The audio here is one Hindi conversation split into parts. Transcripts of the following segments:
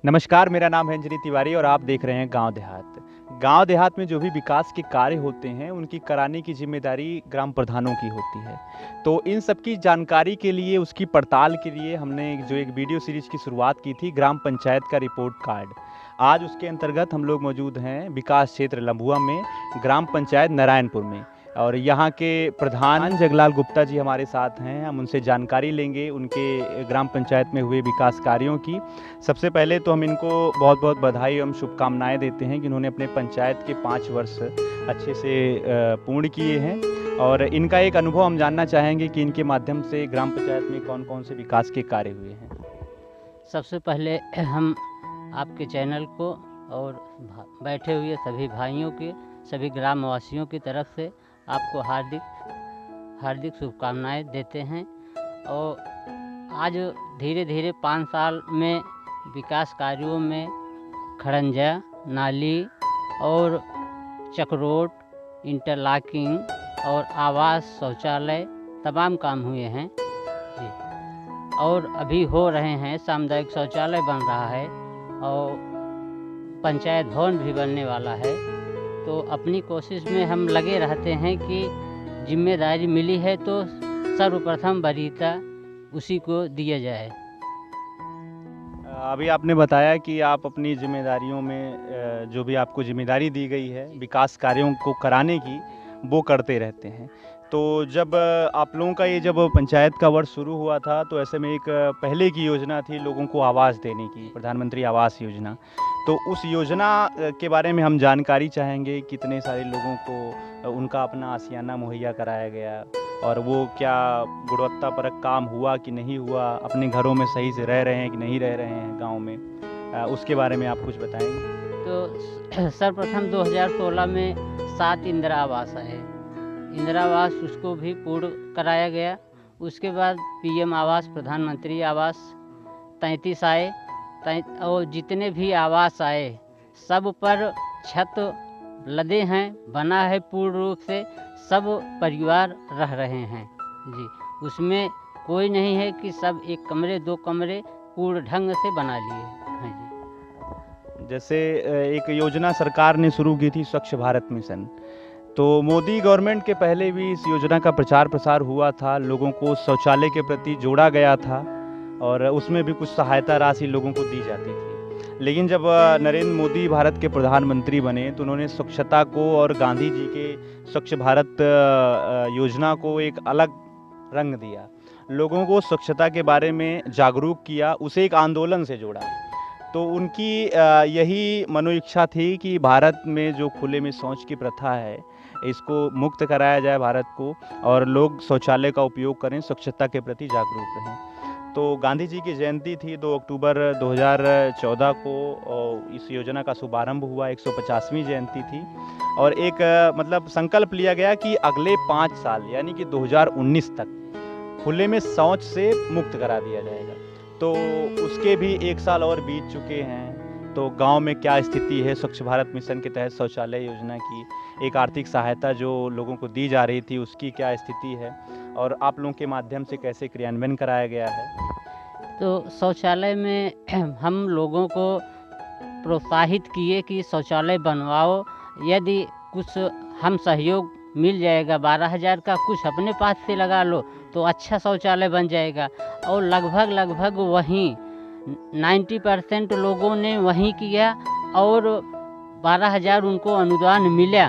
नमस्कार, मेरा नाम है अंजनी तिवारी और आप देख रहे हैं गांव देहात। गांव देहात में जो भी विकास के कार्य होते हैं, उनकी कराने की जिम्मेदारी ग्राम प्रधानों की होती है। तो इन सब की जानकारी के लिए, उसकी पड़ताल के लिए हमने एक वीडियो सीरीज़ की शुरुआत की थी, ग्राम पंचायत का रिपोर्ट कार्ड। आज उसके अंतर्गत हम लोग मौजूद हैं विकास क्षेत्र लम्भुआ में, ग्राम पंचायत नारायणपुर में। और यहाँ के प्रधान जगलाल गुप्ता जी हमारे साथ हैं। हम उनसे जानकारी लेंगे उनके ग्राम पंचायत में हुए विकास कार्यों की। सबसे पहले तो हम इनको बहुत बहुत बधाई एवं शुभकामनाएं देते हैं कि उन्होंने अपने पंचायत के 5 वर्ष अच्छे से पूर्ण किए हैं। और इनका एक अनुभव हम जानना चाहेंगे कि इनके माध्यम से ग्राम पंचायत में कौन कौन से विकास के कार्य हुए हैं। सबसे पहले हम आपके चैनल को और बैठे हुए सभी भाइयों के, सभी ग्रामवासियों की तरफ से आपको हार्दिक शुभकामनाएं देते हैं। और आज धीरे धीरे 5 साल में विकास कार्यों में खड़ंजा, नाली और चकरोट, इंटरलॉकिंग और आवास, शौचालय तमाम काम हुए हैं जी। और अभी हो रहे हैं, सामुदायिक शौचालय बन रहा है और पंचायत भवन भी बनने वाला है। तो अपनी कोशिश में हम लगे रहते हैं कि जिम्मेदारी मिली है तो सर्वप्रथम वरीयता उसी को दिया जाए। अभी आपने बताया कि आप अपनी जिम्मेदारियों में जो भी आपको जिम्मेदारी दी गई है विकास कार्यों को कराने की, वो करते रहते हैं। तो जब आप लोगों का ये जब पंचायत का वर्ष शुरू हुआ था, तो ऐसे में एक पहले की योजना थी लोगों को आवास देने की, प्रधानमंत्री आवास योजना। तो उस योजना के बारे में हम जानकारी चाहेंगे, कितने सारे लोगों को उनका अपना आशियाना मुहैया कराया गया और वो क्या गुणवत्तापरक काम हुआ कि नहीं हुआ, अपने घरों में सही से रह रहे हैं कि नहीं रह रहे हैं गाँव में, उसके बारे में आप कुछ बताएंगे। तो सर्वप्रथम 2016 में 7 इंदिरा आवास आए। इंदिरा आवास उसको भी पूर्ण कराया गया। उसके बाद पीएम आवास, प्रधानमंत्री आवास 33 आए। और जितने भी आवास आए सब पर छत लदे हैं, बना है पूर्ण रूप से, सब परिवार रह रहे हैं जी। उसमें कोई नहीं है कि सब 1 कमरे 2 कमरे पूर्ण ढंग से बना लिए हैं जी। जैसे एक योजना सरकार ने शुरू की थी, स्वच्छ भारत मिशन। तो मोदी गवर्नमेंट के पहले भी इस योजना का प्रचार प्रसार हुआ था, लोगों को शौचालय के प्रति जोड़ा गया था और उसमें भी कुछ सहायता राशि लोगों को दी जाती थी। लेकिन जब नरेंद्र मोदी भारत के प्रधानमंत्री बने तो उन्होंने स्वच्छता को और गांधी जी के स्वच्छ भारत योजना को एक अलग रंग दिया, लोगों को स्वच्छता के बारे में जागरूक किया, उसे एक आंदोलन से जोड़ा। तो उनकी यही मनोइच्छा थी कि भारत में जो खुले में शौच की प्रथा है, इसको मुक्त कराया जाए भारत को, और लोग शौचालय का उपयोग करें, स्वच्छता के प्रति जागरूक रहें। तो गांधी जी की जयंती थी 2 अक्टूबर 2014 को, इस योजना का शुभारंभ हुआ, 150वीं जयंती थी। और एक मतलब संकल्प लिया गया कि अगले 5 साल यानी कि 2019 तक खुले में शौच से मुक्त करा दिया जाएगा। तो उसके भी 1 साल और बीत चुके हैं। तो गांव में क्या स्थिति है, स्वच्छ भारत मिशन के तहत शौचालय योजना की एक आर्थिक सहायता जो लोगों को दी जा रही थी, उसकी क्या स्थिति है और आप लोगों के माध्यम से कैसे क्रियान्वयन कराया गया है। तो शौचालय में हम लोगों को प्रोत्साहित किए कि शौचालय बनवाओ, यदि कुछ हम सहयोग मिल जाएगा 12,000 का, कुछ अपने पास से लगा लो तो अच्छा शौचालय बन जाएगा। और लगभग वहीं 90% लोगों ने वहीं किया और 12,000 उनको अनुदान मिला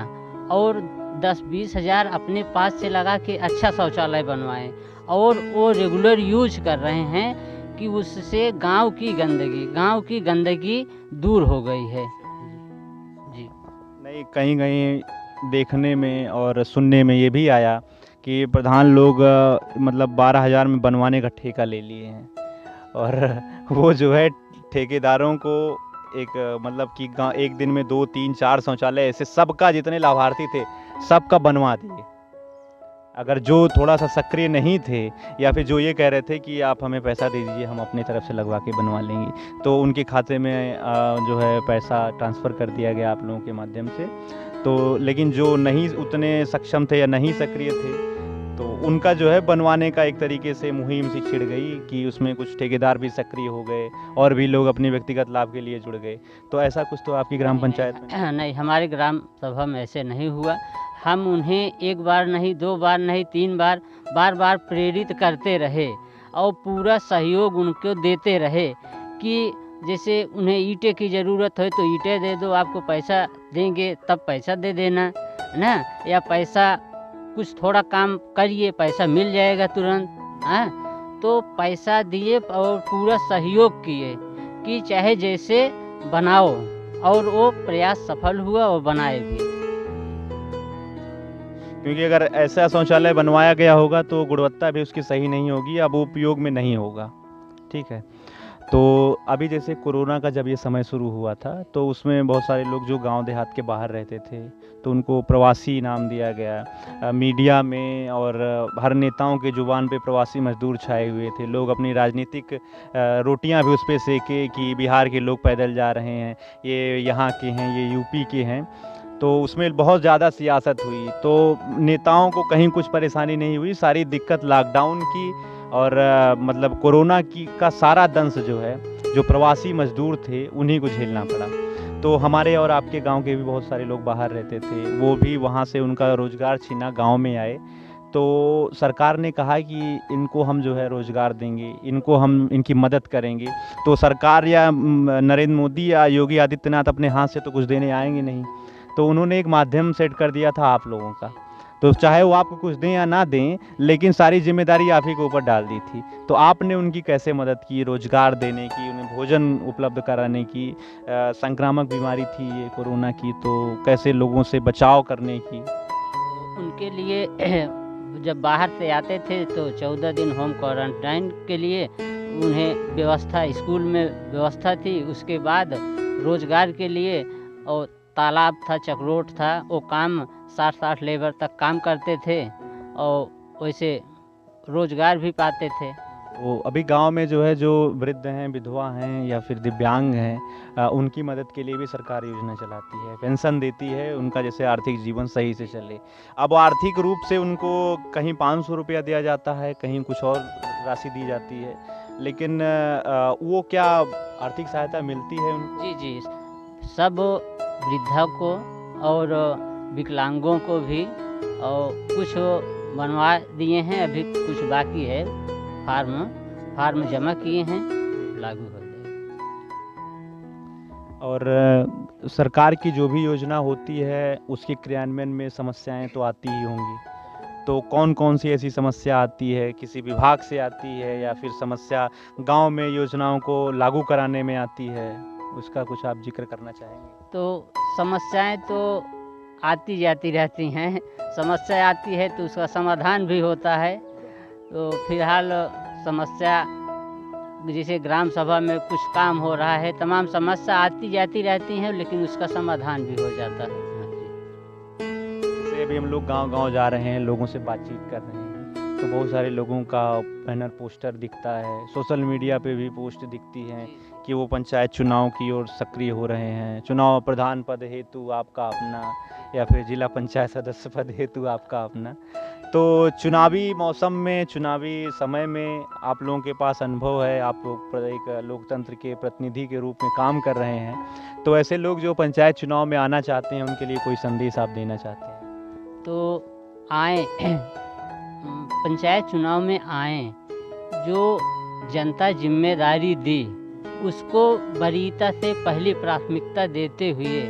और 10-20 हज़ार अपने पास से लगा के अच्छा शौचालय बनवाएं। और वो रेगुलर यूज कर रहे हैं कि उससे गांव की गंदगी दूर हो गई है जी। नहीं, कहीं देखने में और सुनने में ये भी आया कि प्रधान लोग मतलब 12,000 में बनवाने का ठेका ले लिए हैं और वो जो है ठेकेदारों को मतलब कि एक दिन में 2, 3, 4 शौचालय ऐसे सबका, जितने लाभार्थी थे सबका बनवा दिए। अगर जो थोड़ा सा सक्रिय नहीं थे या फिर जो ये कह रहे थे कि आप हमें पैसा दे दीजिए, हम अपनी तरफ से लगवा के बनवा लेंगे, तो उनके खाते में जो है पैसा ट्रांसफ़र कर दिया गया आप लोगों के माध्यम से। तो लेकिन जो नहीं उतने सक्षम थे या नहीं सक्रिय थे, तो उनका जो है बनवाने का एक तरीके से मुहिम सी छिड़ गई कि उसमें कुछ ठेकेदार भी सक्रिय हो गए और भी लोग अपने व्यक्तिगत लाभ के लिए जुड़ गए। तो ऐसा कुछ तो आपकी ग्राम पंचायत में? नहीं, हमारे ग्राम सभा में ऐसे नहीं हुआ। हम उन्हें एक बार नहीं, 2 बार नहीं, 3 बार, बार-बार प्रेरित करते रहे और पूरा सहयोग उनको देते रहे कि जैसे उन्हें ईंटें की ज़रूरत है तो ईंटें दे दो, आपको पैसा देंगे तब पैसा दे देना, है ना? या पैसा कुछ थोड़ा काम करिए, पैसा मिल जाएगा तुरंत, हाँ? तो पैसा दिए और पूरा सहयोग किए कि चाहे जैसे बनाओ, और वो प्रयास सफल हुआ और बनाए भी। क्योंकि अगर ऐसा शौचालय बनवाया गया होगा तो गुणवत्ता भी उसकी सही नहीं होगी, अब वो उपयोग में नहीं होगा। ठीक है, तो अभी जैसे कोरोना का जब ये समय शुरू हुआ था तो उसमें बहुत सारे लोग जो गांव देहात के बाहर रहते थे तो उनको प्रवासी नाम दिया गया। मीडिया में और हर नेताओं के जुबान पे प्रवासी मजदूर छाए हुए थे। लोग अपनी राजनीतिक रोटियां भी उस पर सेके कि बिहार के लोग पैदल जा रहे हैं, ये यहाँ के हैं, ये यूपी के हैं। तो उसमें बहुत ज़्यादा सियासत हुई, तो नेताओं को कहीं कुछ परेशानी नहीं हुई। सारी दिक्कत लॉकडाउन की और मतलब कोरोना की का सारा दंश जो है, जो प्रवासी मजदूर थे उन्हीं को झेलना पड़ा। तो हमारे और आपके गांव के भी बहुत सारे लोग बाहर रहते थे, वो भी वहाँ से उनका रोज़गार छीना गांव में आए। तो सरकार ने कहा कि इनको हम जो है रोज़गार देंगे, इनको हम इनकी मदद करेंगे। तो सरकार या नरेंद्र मोदी या योगी आदित्यनाथ अपने हाथ से तो कुछ देने आएंगे नहीं, तो उन्होंने एक माध्यम सेट कर दिया था आप लोगों का। तो चाहे वो आपको कुछ दें या ना दें, लेकिन सारी जिम्मेदारी आप ही के ऊपर डाल दी थी। तो आपने उनकी कैसे मदद की, रोजगार देने की, उन्हें भोजन उपलब्ध कराने की? संक्रामक बीमारी थी ये कोरोना की, तो कैसे लोगों से बचाव करने की? उनके लिए जब बाहर से आते थे तो 14 दिन होम क्वारंटाइन के लिए उन्हें व्यवस्था, स्कूल में व्यवस्था थी। उसके बाद रोजगार के लिए, और तालाब था, चकरोट था, वो काम 60-60 लेबर तक काम करते थे और वैसे रोजगार भी पाते थे। वो अभी गांव में जो है, जो वृद्ध हैं, विधवा हैं या फिर दिव्यांग हैं, उनकी मदद के लिए भी सरकार योजना चलाती है, पेंशन देती है, उनका जैसे आर्थिक जीवन सही से चले। अब आर्थिक रूप से उनको कहीं 500 रुपया दिया जाता है, कहीं कुछ और राशि दी जाती है, लेकिन वो क्या आर्थिक सहायता मिलती है उनको? जी जी, सब वृद्धा को और विकलांगों को भी, और कुछ बनवा दिए हैं, अभी कुछ बाकी है। फार्म जमा किए हैं, लागू हो जाएगा। और सरकार की जो भी योजना होती है उसके क्रियान्वयन में समस्याएं तो आती ही होंगी। तो कौन कौन सी ऐसी समस्या आती है? किसी विभाग से आती है या फिर समस्या गांव में योजनाओं को लागू कराने में आती है? उसका कुछ आप जिक्र करना चाहेंगे? तो समस्याएं तो आती जाती रहती हैं। समस्या आती है तो उसका समाधान भी होता है। तो फिलहाल समस्या, जैसे ग्राम सभा में कुछ काम हो रहा है, तमाम समस्या आती जाती रहती हैं, लेकिन उसका समाधान भी हो जाता है। जैसे अभी हम लोग गांव-गांव जा रहे हैं, लोगों से बातचीत कर रहे हैं, तो बहुत सारे लोगों का बैनर पोस्टर दिखता है, सोशल मीडिया पे भी पोस्ट दिखती हैं कि वो पंचायत चुनाव की ओर सक्रिय हो रहे हैं। चुनाव प्रधान पद हेतु आपका अपना, या फिर जिला पंचायत सदस्य पद हेतु आपका अपना। तो चुनावी मौसम में, चुनावी समय में आप लोगों के पास अनुभव है, आप लोग एक लोकतंत्र के प्रतिनिधि के रूप में काम कर रहे हैं। तो ऐसे लोग जो पंचायत चुनाव में आना चाहते हैं, उनके लिए कोई संदेश आप देना चाहते हैं? तो आए पंचायत चुनाव में आए, जो जनता जिम्मेदारी दी उसको वरीयता से पहली प्राथमिकता देते हुए,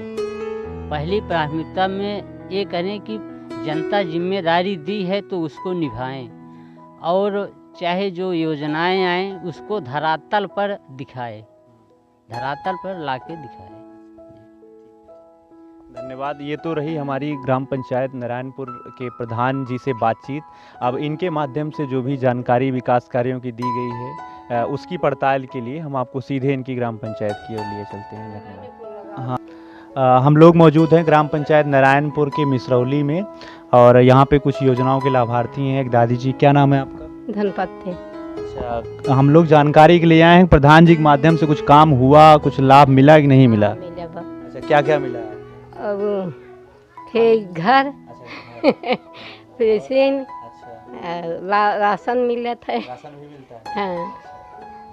पहली प्राथमिकता में ये करें कि जनता जिम्मेदारी दी है तो उसको निभाएं, और चाहे जो योजनाएं आएँ उसको धरातल पर दिखाएं, धरातल पर लाके दिखाएं। धन्यवाद। ये तो रही हमारी ग्राम पंचायत नारायणपुर के प्रधान जी से बातचीत। अब इनके माध्यम से जो भी जानकारी विकास कार्यों की दी गई है, उसकी पड़ताल के लिए हम आपको सीधे इनकी ग्राम पंचायत की ओर लिए चलते हैं। धन्यवाद। हाँ, हम लोग मौजूद हैं ग्राम पंचायत नारायणपुर के मिसरौली में, और यहाँ पे कुछ योजनाओं के लाभार्थी हैं। एक दादी जी, क्या नाम है आपका? धनपति। अच्छा, हम लोग जानकारी के लिए आए हैं, प्रधान जी के माध्यम से कुछ काम हुआ, कुछ लाभ मिला कि नहीं मिला? मिला बा। अच्छा, क्या क्या मिला? अब थे घर, अच्छा, पेंशन, अच्छा, राशन मिलत है। राशन भी मिलता है, हाँ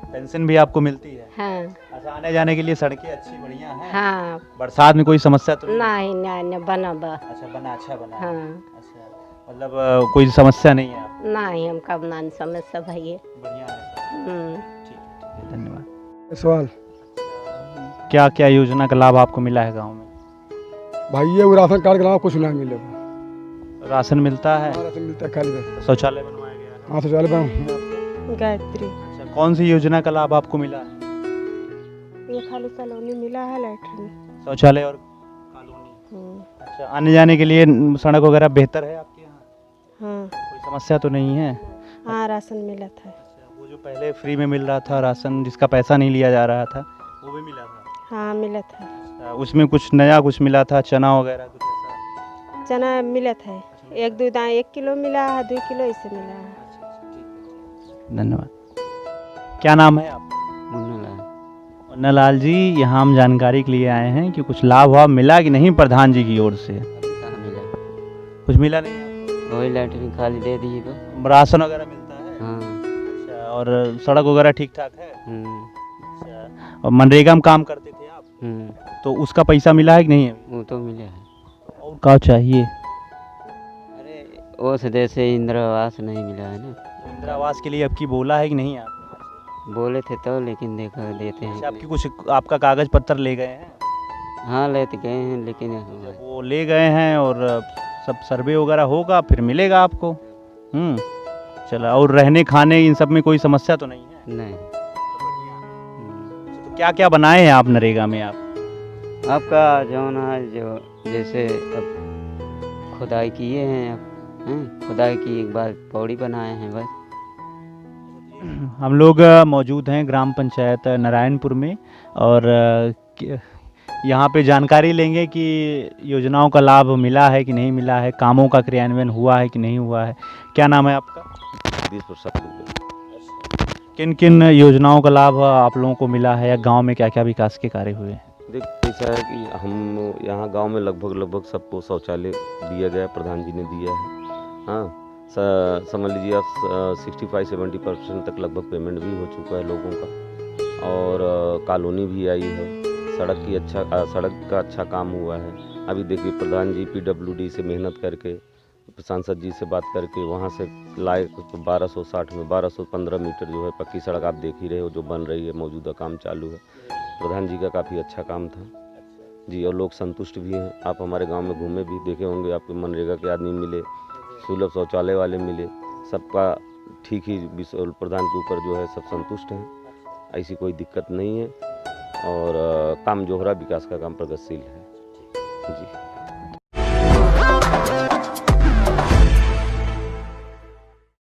पेंशन भी आपको मिलती है। हाँ अच्छा, आने जाने के लिए सड़कें अच्छी बढ़िया हैं? हाँ। बरसात में कोई समस्या तो नहीं? नहीं नहीं नहीं बना बा। अच्छा, बना, अच्छा बना है। हाँ अच्छा, मतलब कोई समस्या नहीं है आपको? नहीं हम कब ना समस्या भाई। बढ़िया है सब। ठीक है, धन्यवाद। सवाल क्या क्या योजना का लाभ आपको मिला है गांव में? भाई ये वो राशन कार्ड के अलावा कुछ नहीं मिलेगा। राशन मिलता है, राशन मिलता है खाली बस। शौचालय बनवाया गया है। हाँ शौचालय बना। गायत्री अच्छा, कौन सी योजना का लाभ आपको मिला है? ये खाली कॉलोनी मिला है, लैट्रिन। शौचालय और कॉलोनी। अच्छा, आने जाने के लिए सड़क वगैरह बेहतर है आपके यहाँ? हाँ कोई समस्या तो नहीं है? हाँ राशन मिला था। अच्छा, वो जो पहले फ्री में मिल रहा था राशन, जिसका पैसा नहीं लिया जा रहा था, वो भी मिला था? हाँ मिला था। अच्छा, उसमें कुछ नया कुछ मिला था, चना वगैरह कुछ ऐसा? चना मिला था, 1 किलो मिला है, 2 किलो ऐसे मिला है। धन्यवाद। क्या नाम है आपका? मुन्ना लाल जी, यहाँ हम जानकारी के लिए आए हैं कि कुछ लाभ वाभ मिला कि नहीं प्रधान जी की ओर से? कहाँ मिला? कुछ मिला नहीं आपको? वही लैटरिन खाली दे दी तो। राशन वगैरह मिलता है? हाँ। अच्छा, और सड़क वगैरह ठीक ठाक है? हम्म, अच्छा, और मनरेगा में काम करते थे आप, हम्म, तो उसका पैसा मिला है कि नहीं अभी? वो तो मिला है। और क्या चाहिए? अरे वो सदस्य से इंदिरा आवास नहीं मिला है ना। इंदिरा आवास के लिए अब की बोला है कि नहीं आप? बोले थे तो, लेकिन देखा देते हैं अच्छा, कि आपकी कुछ आपका कागज पत्र ले गए हैं? नहीं। हाँ लेते गए हैं, लेकिन वो ले गए हैं और सब सर्वे वगैरह होगा फिर मिलेगा आपको। चलो, और रहने खाने इन सब में कोई समस्या तो नहीं है? नहीं। तो क्या क्या बनाए हैं आप नरेगा में आप? आपका जो ना जो जैसे अब खुदाई किए हैं, अब खुदाई की एक बार पौड़ी बनाए हैं बस। हम लोग मौजूद हैं ग्राम पंचायत नारायणपुर में, और यहाँ पे जानकारी लेंगे कि योजनाओं का लाभ मिला है कि नहीं मिला है, कामों का क्रियान्वयन हुआ है कि नहीं हुआ है। क्या नाम है आपका? 20%। किन किन योजनाओं का लाभ आप लोगों को मिला है, या गांव में क्या क्या विकास के कार्य हुए हैं? देख, ऐसा है कि हम यहाँ गांव में लगभग सबको शौचालय दिया गया, प्रधान जी ने दिया है। हाँ, समझ लीजिए आप 65-70% तक लगभग पेमेंट भी हो चुका है लोगों का, और कॉलोनी भी आई है, सड़क का अच्छा काम हुआ है। अभी देखिए प्रधान जी PWD से मेहनत करके, सांसद जी से बात करके वहाँ से लाए, 1260 में 1215 मीटर जो है पक्की सड़क आप देख ही रहे हो जो बन रही है, मौजूदा काम चालू है। प्रधान जी का काफ़ी अच्छा काम था जी, और लोग संतुष्ट भी हैं। आप हमारे गांव में घूमे भी देखे होंगे, आपको मनरेगा के आदमी मिले, सुलभ शौचालय वाले मिले, सबका ठीक ही प्रधान के ऊपर जो है सब संतुष्ट हैं, ऐसी कोई दिक्कत नहीं है, और काम जोहरा विकास का काम प्रगतिशील है जी।